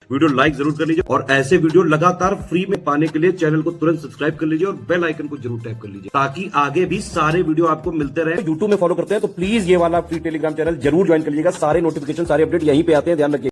Video like जरूर कर लीजिए और ऐसे वीडियो लगातार फ्री में पाने के लिए चैनल को तुरंत सब्सक्राइब कर लीजिए और बेल आइकन को जरूर टैप कर लीजिए ताकि आगे भी सारे वीडियो आपको मिलते रहे। यूट्यूब में फॉलो करते हैं तो प्लीज ये वाला फ्री टेलीग्राम चैनल जरूर ज्वाइन कर लीजिएगा। सारे नोटिफिकेशन सारे अपडेट यहीं पे आते हैं, ध्यान रखिए।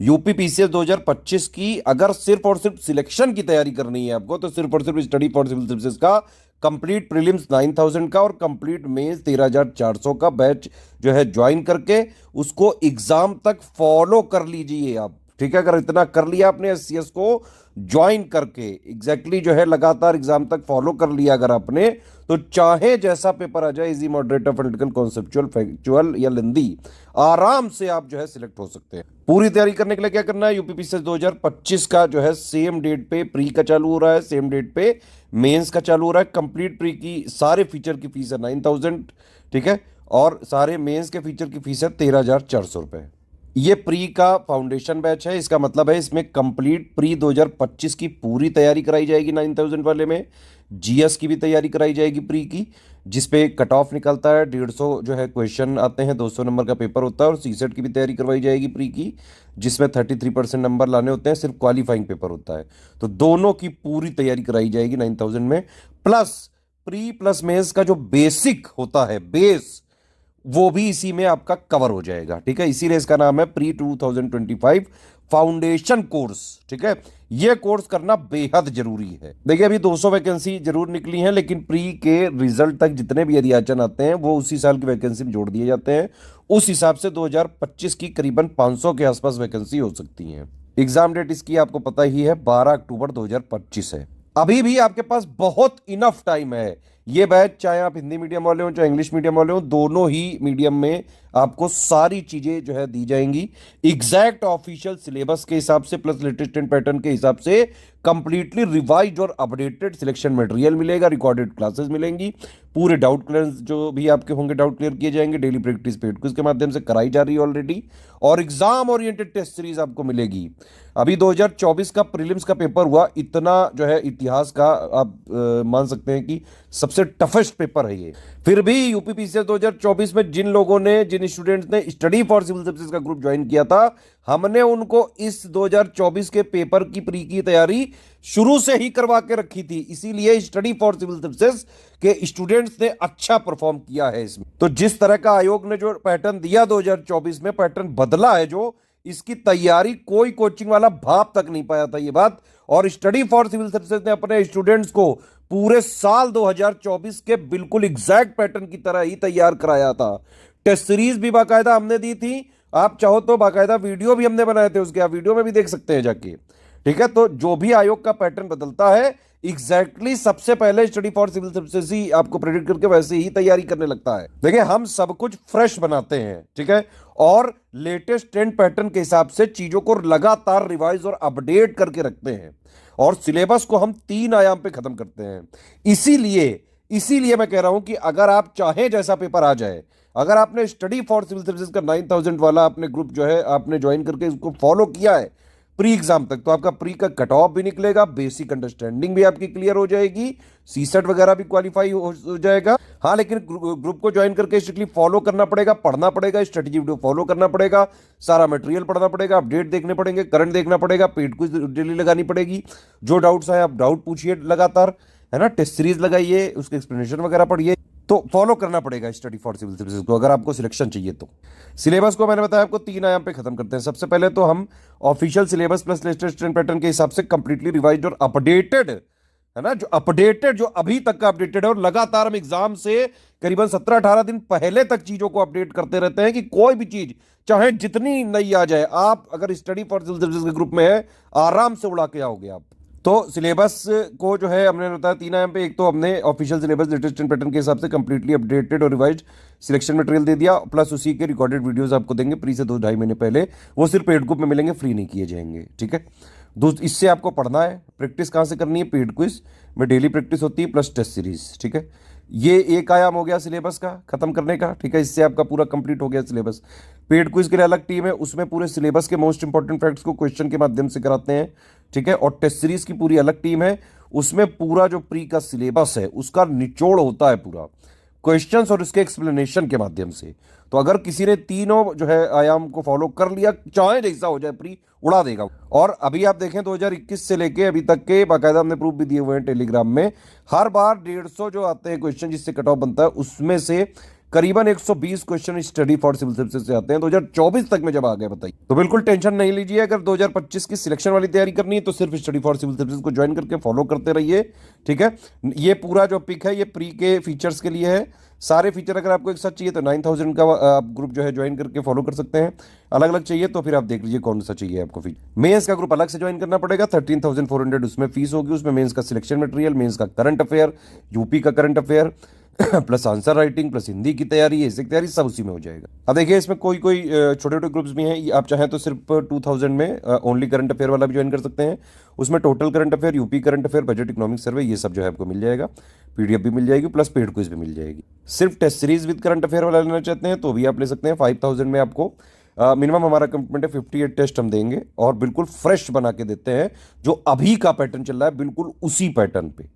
यूपी पीसीएस 2025 की अगर सिर्फ और सिर्फ सिलेक्शन की तैयारी करनी है आपको तो सिर्फ और सिर्फ स्टडी फॉर सिविल सर्विसेज का कंप्लीट प्रीलिम्स 9000 का और कंप्लीट मेंस 13400 का बैच जो है ज्वाइन करके उसको एग्जाम तक फॉलो कर लीजिए आप। ठीक है, अगर इतना कर लिया आपने एससीएस को ज्वाइन करके एग्जैक्टली जो है लगातार एग्जाम तक फॉलो कर लिया अगर आपने, तो चाहे जैसा पेपर आ जाए, easy moderate political conceptual factual या लेंदी, आराम से आप जो है सिलेक्ट हो सकते हैं। पूरी तैयारी करने के लिए क्या करना है, यूपीपीसीएस 2025 का जो है सेम डेट पे प्री का चालू हो रहा है, सेम डेट पे मेंस का चालू हो रहा है। कंप्लीट प्री की सारे फीचर की फीस है 9000, ठीक है, और सारे मेंस के फीचर की फीस है 13400 रुपए। ये प्री का फाउंडेशन बैच है, इसका मतलब है इसमें कंप्लीट प्री 2025 की पूरी तैयारी कराई जाएगी 9000 वाले में। जीएस की भी तैयारी कराई जाएगी प्री की, जिसपे कट ऑफ निकलता है, 150 जो है क्वेश्चन आते हैं, 200 नंबर का पेपर होता है। और सीसेट की भी तैयारी करवाई जाएगी प्री की, जिसमें 33% नंबर लाने होते हैं, सिर्फ क्वालिफाइंग पेपर होता है। तो दोनों की पूरी तैयारी कराई जाएगी 9000 में। प्लस प्री प्लस मेंस का जो बेसिक होता है, बेस, वो भी इसी में आपका कवर हो जाएगा। ठीक है, इसीलिए इसका नाम है प्री 2025 फाउंडेशन कोर्स। ठीक है, यह कोर्स करना बेहद जरूरी है। देखिए अभी 200 वैकेंसी जरूर निकली हैं, लेकिन प्री के रिजल्ट तक जितने भी अध्याचन आते हैं वो उसी साल की वैकेंसी में जोड़ दिए जाते हैं। उस हिसाब से 2025 की करीबन 500 के आसपास वैकेंसी हो सकती है। एग्जाम डेट इसकी आपको पता ही है, 12 अक्टूबर 2025 है। अभी भी आपके पास बहुत इनफ टाइम है। ये बैच चाहे आप हिंदी मीडियम वाले हो चाहे इंग्लिश मीडियम वाले हो, दोनों ही मीडियम में आपको सारी चीजें जो है दी जाएंगी एग्जैक्ट ऑफिशियल सिलेबस के हिसाब से, प्लस लेटेस्ट पैटर्न के हिसाब से। कंप्लीटली रिवाइज्ड और अपडेटेड सिलेक्शन मटेरियल मिलेगा, रिकॉर्डेड क्लासेस मिलेंगी, पूरे डाउट क्लियर जो भी आपके होंगे डाउट क्लियर किए जाएंगे। डेली प्रैक्टिस पेड क्विज के माध्यम से कराई जा रही है ऑलरेडी, और एग्जाम ओरिएंटेड टेस्ट सीरीज आपको मिलेगी। अभी 2024 का प्रीलिम्स का पेपर हुआ, इतना जो है इतिहास का आप मान सकते हैं कि सबसे टफेस्ट पेपर है ये। फिर भी यूपीपीसीएस 2024 में जिन लोगों ने, जिन स्टूडेंट्स ने स्टडी फॉर सिविल सर्विसेज का ग्रुप ज्वाइन किया था, हमने उनको इस 2024 के पेपर की प्री की तैयारी शुरू से ही करवा के रखी थी। इसीलिए स्टडी फॉर सिविल सर्विसेज के स्टूडेंट्स ने अच्छा परफॉर्म किया है इसमें। तो जिस तरह का आयोग ने जो पैटर्न दिया 2024 में, पैटर्न बदला है जो, इसकी तैयारी कोई कोचिंग वाला भाप तक नहीं पाया था ये बात। और स्टडी फॉर सिविल सर्विसेज ने अपने स्टूडेंट्स को पूरे साल 2024 के बिल्कुल एग्जैक्ट पैटर्न की तरह ही तैयार कराया था। टेस्ट सीरीज भी बाकायदा हमने दी थी, आप चाहो तो बाकायदा वीडियो भी हमने बनाए थे उसके, आप वीडियो में भी देख सकते हैं जाके। ठीक है, तो जो भी आयोग का पैटर्न बदलता है, एग्जैक्टली सबसे पहले स्टडी फॉर सिविल सर्विसेज ही आपको प्रेडिक्ट करके वैसे ही तैयारी करने लगता है। देखिए हम सब कुछ फ्रेश बनाते हैं, ठीक है, और लेटेस्ट ट्रेंड पैटर्न के हिसाब से चीजों को लगातार रिवाइज और अपडेट करके रखते हैं, और सिलेबस को हम 3 आयाम पे खत्म करते हैं। इसीलिए मैं कह रहा हूं कि अगर आप चाहें जैसा पेपर आ जाए, अगर आपने स्टडी फॉर सिविल सर्विसेज का 9000 वाला अपने ग्रुप जो है आपने ज्वाइन करके उसको फॉलो किया है प्री एग्जाम तक, तो आपका प्री का कट ऑफ भी निकलेगा, बेसिक अंडरस्टैंडिंग भी आपकी क्लियर हो जाएगी, सीसेट वगैरह भी क्वालिफाई हो जाएगा। हाँ, लेकिन ग्रुप को ज्वाइन करके स्ट्रिक्टली फॉलो करना पड़ेगा, पढ़ना पड़ेगा, स्ट्रेटेजी वीडियो फॉलो करना पड़ेगा, सारा मटेरियल पढ़ना पड़ेगा, अपडेट देखने पड़ेंगे, करंट देखना पड़ेगा, पेड क्विज डेली लगानी पड़ेगी। जो डाउट्स आए आप डाउट पूछिए लगातार, है ना, टेस्ट सीरीज लगाइए, उसके एक्सप्लेनेशन वगैरह पढ़िए। तो फॉलो करना पड़ेगा स्टडी फॉर सिविल सर्विसेज को अगर आपको सिलेक्शन चाहिए तो। सिलेबस को मैंने बताया आपको 3 आयाम पे खत्म करते हैं। सबसे पहले तो हम official syllabus plus latest trend pattern के हिसाब से कंप्लीटली रिवाइज्ड और अपडेटेड, है ना, जो अपडेटेड, जो अभी तक का अपडेटेड है, और लगातार हम एग्जाम से करीबन 17-18 दिन पहले तक चीजों को अपडेट करते रहते हैं कि कोई भी चीज चाहे जितनी नई आ जाए, आप अगर स्टडी फॉर सिविल सर्विसेज के ग्रुप में है, आराम से उड़ा के आओगे आप। तो सिलेबस को जो है हमने बताया 3 आयाम पे। एक तो हमने ऑफिशियल सिलेबस लेटेस्ट पैटर्न के हिसाब से कंप्लीटली अपडेटेड और रिवाइज्ड सिलेक्शन मटेरियल दे दिया, प्लस उसी के रिकॉर्डेड वीडियोस आपको देंगे प्री से 2-2.5 महीने पहले। वो सिर्फ पेड ग्रुप में मिलेंगे, फ्री नहीं किए जाएंगे। ठीक है, इससे आपको पढ़ना है, प्रैक्टिस कहाँ से करनी है, पेड क्विज में डेली प्रैक्टिस होती है, प्लस टेस्ट सीरीज। ठीक है, ये एक आयाम हो गया सिलेबस का खत्म करने का। ठीक है, इससे आपका पूरा कंप्लीट हो गया सिलेबस। पेड क्विज के लिए अलग टीम है, उसमें पूरे सिलेबस के मोस्ट इंपॉर्टेंट फैक्ट्स को क्वेश्चन के माध्यम से कराते हैं। ठीक है, और टेस्ट सीरीज की पूरी अलग टीम है, उसमें पूरा जो प्री का सिलेबस है उसका निचोड़ होता है, पूरा क्वेश्चंस और उसके एक्सप्लेनेशन के माध्यम से। तो अगर किसी ने तीनों जो है आयाम को फॉलो कर लिया, चाहे जैसा हो जाए, प्री उड़ा देगा। और अभी आप देखें 2021 से लेके अभी तक के बाकायदा हमने प्रूफ भी दिए हुए हैं टेलीग्राम में, हर बार 150 जो आते हैं क्वेश्चन जिससे कट ऑफ बनता है, उसमें से करीबन 120 question study for civil services से आते हैं 2024 तक में जब आ गए, बताइए। तो बिल्कुल टेंशन नहीं लीजिए, अगर 2025 की सिलेक्शन वाली तैयारी करनी है तो सिर्फ स्टडी फॉर सिविल सर्विसेज को ज्वाइन करके फॉलो करते रहिए, ठीक है। ये पूरा जो पिक है ये प्री के फीचर्स के लिए है। सारे फीचर अगर आपको एक साथ चाहिए तो 9000 का आप ग्रुप जो है ज्वाइन करके फॉलो कर सकते हैं। अलग अलग चाहिए तो फिर आप देख लीजिए कौन सा चाहिए आपको। फीचर मेंस का ग्रुप अलग से ज्वाइन करना पड़ेगा, 13,400 उसमें फीस होगी। उसमें मेंस का सिलेक्शन मटेरियल, मेंस का करंट अफेयर, यूपी का current affair plus answer writing plus Hindi की तैयारी, ऐसी तैयारी सब उसी में हो जाएगा। अब देखिए इसमें कोई कोई छोटे छोटे ग्रुप्स भी हैं, आप चाहें तो सिर्फ 2000 में ओनली करंट अफेयर वाला भी ज्वाइन कर सकते हैं। उसमें total current affair, UP current affair, budget, economic survey, ये सब जो है आपको मिल जाएगा। पीडीएफ भी मिल जाएगी प्लस पेड क्विज भी मिल जाएगी। सिर्फ test series with current affair वाला लेना चाहते हैं तो भी आप ले सकते हैं। 5000 में आपको मिनिमम हमारा कमिटमेंट है 58 टेस्ट हम देंगे और बिल्कुल फ्रेश बना के देते हैं, जो अभी का पैटर्न चल रहा है बिल्कुल उसी पैटर्न पे,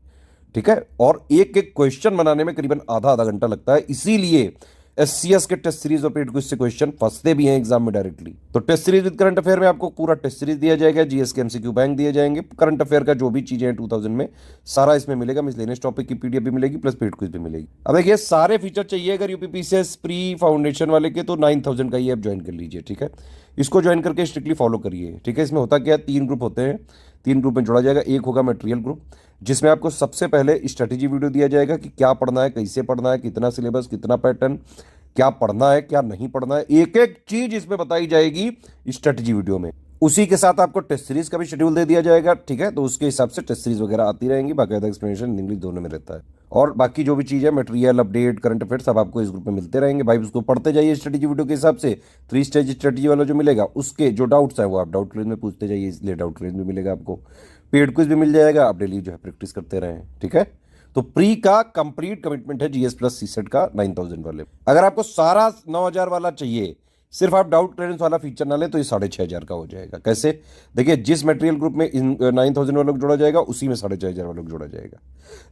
ठीक है। और एक एक क्वेश्चन बनाने में करीबन आधा आधा घंटा लगता है, इसीलिए एससीएस के टेस्ट सीरीज और पेड क्विज से क्वेश्चन फंसते भी हैं एग्जाम में डायरेक्टली। तो test series with current affair में आपको पूरा टेस्ट सीरीज दिया जाएगा, जीएस के एमसीक्यू बैंक दिए जाएंगे, करंट अफेयर का जो भी चीजें हैं 2000 में सारा इसमें मिलेगा। मिसलेनियस टॉपिक की पीडीएफ भी मिलेगी प्लस पेड क्विज भी मिलेगी। अब देखिए सारे फीचर चाहिए अगर यूपीपीसीएस प्री फाउंडेशन वाले के तो 9000 का ये आप ज्वाइन कर लीजिए, ठीक है। इसको ज्वाइन करके स्ट्रिक्टली फॉलो करिए, ठीक है। इसमें होता क्या है, 3 ग्रुप होते हैं, 3 ग्रुप में जोड़ा जाएगा। एक होगा मटेरियल ग्रुप, जिसमें आपको सबसे पहले स्ट्रेटेजी वीडियो दिया जाएगा कि क्या पढ़ना है, कैसे पढ़ना है, कितना सिलेबस, कितना पैटर्न, क्या पढ़ना है क्या नहीं पढ़ना है, एक एक चीज इसमें बताई जाएगी स्ट्रेटेजी वीडियो में। उसी के साथ आपको टेस्ट सीरीज का भी शेड्यूल दे दिया जाएगा, ठीक है। तो उसके हिसाब से टेस्ट सीरीज वगैरह आती रहेंगी, बाकायदा एक्सप्लेनेशन इंग्लिश दोनों में रहता है। और बाकी जो भी चीज़ है मटेरियल, अपडेट, करंट अफेयर सब आपको इस ग्रुप में मिलते रहेंगे भाई। उसको पढ़ते जाइए स्ट्रेटेजी वीडियो के हिसाब से। 3 स्टेज स्ट्रेटेजी वाला जो मिलेगा उसके जो डाउट्स है वो आप डाउट क्लियर में पूछते जाइए, इसलिए डाउट क्लियर में मिलेगा आपको। पेड क्विज भी मिल जाएगा, आप डेली जो है प्रैक्टिस करते रहें, ठीक है। तो प्री का कंप्लीट कमिटमेंट है जीएस प्लस सीसेट का 9000 वाले। अगर आपको सारा 9000 वाला चाहिए, सिर्फ आप डाउट क्लियरेंस वाला फीचर ना ले तो ये 6500 का हो जाएगा। कैसे, देखिए जिस मटेरियल ग्रुप में 9000 वालों को जोड़ा जाएगा उसी में 6500 वालों को जोड़ा जाएगा।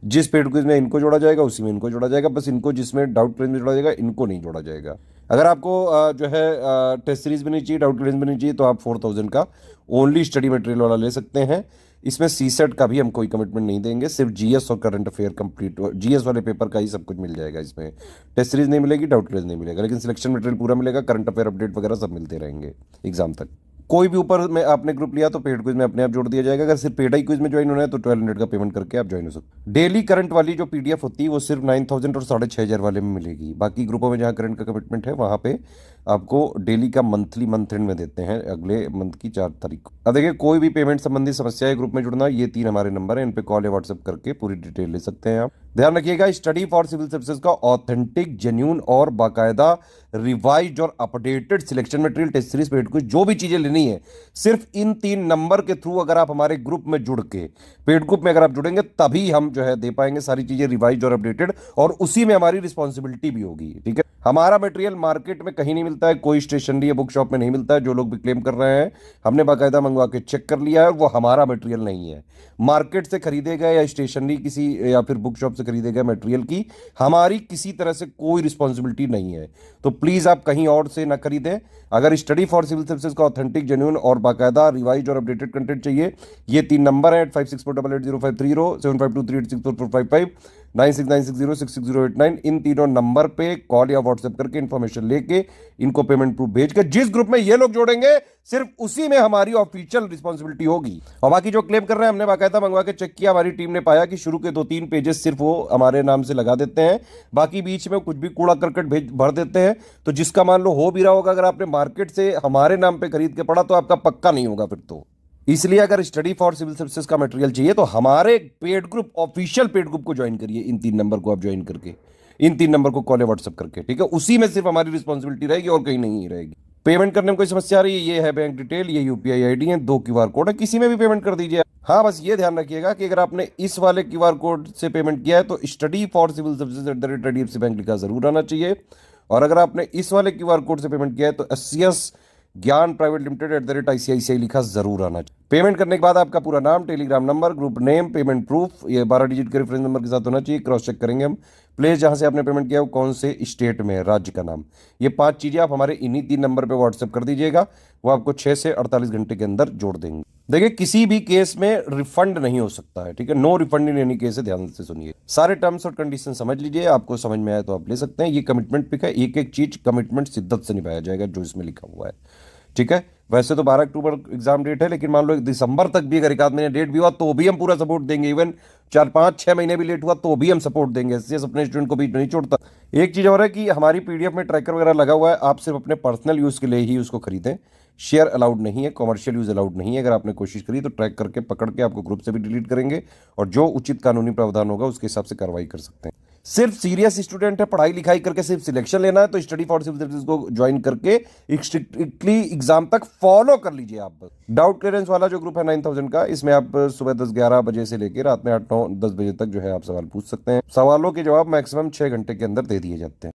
जिस पेड क्विज में इनको जोड़ा जाएगा उसी में इनको जोड़ा जाएगा, बस इनको जिसमें डाउट क्लियरेंस में जोड़ा जाएगा इनको नहीं जोड़ा जाएगा। अगर आपको जो है टेस्ट सीरीज भी नहीं चाहिए, डाउट क्लियरेंस भी नहीं चाहिए, तो आप 4000 का ओनली स्टडी मटेरियल वाला ले सकते हैं। इसमें सीसेट का भी हम कोई कमिटमेंट नहीं देंगे, सिर्फ जीएस और करंट अफेयर कंप्लीट, जीएस वाले पेपर का ही सब कुछ मिल जाएगा। इसमें टेस्ट सीरीज नहीं मिलेगी, डाउट क्लियरेंस नहीं मिलेगा, लेकिन सिलेक्शन मटेरियल पूरा मिलेगा, करंट अफेयर अपडेट वगैरह सब मिलते रहेंगे एग्जाम तक। कोई भी ऊपर में आपने ग्रुप लिया तो पेड क्विज में अपने आप जोड़ दिया जाएगा। अगर सिर्फ पेड ही क्विज में ज्वाइन होना है तो 1200 का पेमेंट करके आप ज्वाइन हो सकते। डेली करंट वाली जो पीडीएफ होती है वो सिर्फ 9000 और 6500 वाले में मिलेगी। बाकी ग्रुपों में जहाँ करंट का कमिटमेंट है वहाँ पे आपको डेली का मंथली मंथ एंड में देते हैं, अगले मंथ की 4 तारीख को। अब देखिए कोई भी पेमेंट संबंधी समस्या है ग्रुप में जुड़ना, ये 3 हमारे नंबर हैं, इन पे कॉल या व्हाट्सएप करके पूरी डिटेल ले सकते हैं आप। ध्यान रखिएगा स्टडी फॉर सिविल सर्विसेज का ऑथेंटिक, जेन्यून और बाकायदा रिवाइज्ड और updated selection material, test series, paid quiz, जो भी चीजें लेनी है सिर्फ इन 3 नंबर के थ्रू अगर आप हमारे ग्रुप में जुड़ के, पेड ग्रुप में अगर आप जुड़ेंगे तभी हम जो है दे पाएंगे सारी चीजें रिवाइज्ड और अपडेटेड, और उसी में हमारी रिस्पॉन्सिबिलिटी भी होगी, ठीक है। हमारा मटेरियल मार्केट में कहीं नहीं मिलता है, कोई स्टेशनरी या बुक शॉप में नहीं मिलता है। जो लोग भी क्लेम कर रहे हैं हमने बाकायदा मंगवा के चेक कर लिया है, वो हमारा मटेरियल नहीं है। मार्केट से खरीदे गए या स्टेशनरी किसी या फिर बुक शॉप से खरीदे गए मटेरियल की हमारी किसी तरह से कोई रिस्पॉन्सिबिलिटी नहीं है। तो प्लीज आप कहीं और से ना खरीदें। अगर स्टडी फॉर सिविल सर्विसेज का ऑथेंटिक, जेन्युइन और बाकायदा रिवाइज्ड और अपडेटेड कंटेंट चाहिए, ये 3 नंबर है 8648805530, 7523864455, 9696066089, इन तीनों नंबर पे कॉल या व्हाट्सएप करके इंफॉर्मेशन लेके इनको पेमेंट प्रूफ भेज के जिस ग्रुप में ये लोग जोड़ेंगे सिर्फ उसी में हमारी ऑफिशियल रिस्पॉन्सिबिलिटी होगी। और बाकी जो क्लेम कर रहे हैं हमने बाकायदा मंगवा के चेक किया, हमारी टीम ने पाया कि शुरू के 2-3 पेजेस सिर्फ वो हमारे नाम से लगा देते हैं, बाकी बीच में कुछ भी कूड़ा करकट भर देते हैं। तो जिसका मान लो हो भी रहा होगा, अगर आपने मार्केट से हमारे नाम पे खरीद के पढ़ा तो आपका पक्का नहीं होगा फिर तो। इसलिए अगर स्टडी फॉर सिविल सर्विसेज का मटेरियल चाहिए तो हमारे paid group, official paid group को ज्वाइन करिए। इन 3 नंबर को आप ज्वाइन करके, इन 3 नंबर को कॉल या व्हाट्सएप करके, ठीक है। उसी में सिर्फ हमारी रिस्पॉन्सिबिलिटी रहेगी और कहीं नहीं रहेगी। पेमेंट करने में कोई समस्या आ रही है, ये है बैंक डिटेल, ये यूपीआई आईडी है, 2 क्यूआर कोड है, किसी में भी पेमेंट कर दीजिए। हाँ बस ये ध्यान रखिएगा कि अगर आपने इस वाले क्यूआर कोड से पेमेंट किया है तो study for civil services @IDFC bank लिखा जरूर आना चाहिए। और अगर आपने इस वाले क्यूआर कोड से पेमेंट किया है तो SCS ज्ञान प्राइवेट लिमिटेड @ICICI लिखा जरूर आना चाहिए। पेमेंट करने के बाद आपका पूरा नाम, Telegram number, group name, payment proof, ये 12 डिजिट के रेफरेंस नंबर के साथ होना चाहिए। क्रॉस चेक करेंगे हम। प्लेस जहां से आपने पेमेंट किया वो कौन से स्टेट में है, राज्य का नाम। ये 5 चीजें आप हमारे इन्हीं 3 नंबर पे व्हाट्सएप कर दीजिएगा, वो आपको 6 से 48 घंटे के अंदर जोड़ देंगे। देखिए किसी भी केस में रिफंड नहीं हो सकता है, ठीक है। No refund in any case है, ध्यान से सुनिए। सारे टर्म्स और कंडीशन समझ लीजिए, आपको समझ में आया तो आप ले सकते हैं। ये कमिटमेंट पिक है, एक एक चीज कमिटमेंट शिद्दत से निभाया जाएगा जो इसमें लिखा हुआ है, ठीक है। वैसे तो 12 अक्टूबर एग्जाम डेट है, लेकिन मान लो दिसंबर तक भी अगर एक आध महीने डेट भी हुआ तो भी हम पूरा सपोर्ट देंगे। इवन 4-5-6 महीने भी लेट हुआ तो भी हम सपोर्ट देंगे। एससीएस अपने स्टूडेंट को भी नहीं छोड़ता। एक चीज और है कि हमारी पीडीएफ में ट्रैकर वगैरह लगा हुआ है, आप सिर्फ अपने पर्सनल यूज के लिए ही उसको खरीदें। शेयर अलाउड नहीं है, कॉमर्शियल यूज अलाउड नहीं है। अगर आपने कोशिश करी तो ट्रैक करके पकड़ के आपको ग्रुप से भी डिलीट करेंगे, और जो उचित कानूनी प्रावधान होगा उसके हिसाब से कार्रवाई कर सकते हैं। सिर्फ सीरियस स्टूडेंट है, पढ़ाई लिखाई करके सिर्फ सिलेक्शन लेना है, तो स्टडी फॉर सिविल सर्विसेज को ज्वाइन करके स्ट्रिक्टली एग्जाम तक फॉलो कर लीजिए आप। डाउट क्लियरेंस वाला जो ग्रुप है 9000 का, इसमें आप सुबह 10-11 बजे से लेकर रात में 8-9-10 बजे तक जो है आप सवाल पूछ सकते हैं। सवालों के जवाब मैक्सिमम 6 घंटे के अंदर दे दिए जाते हैं।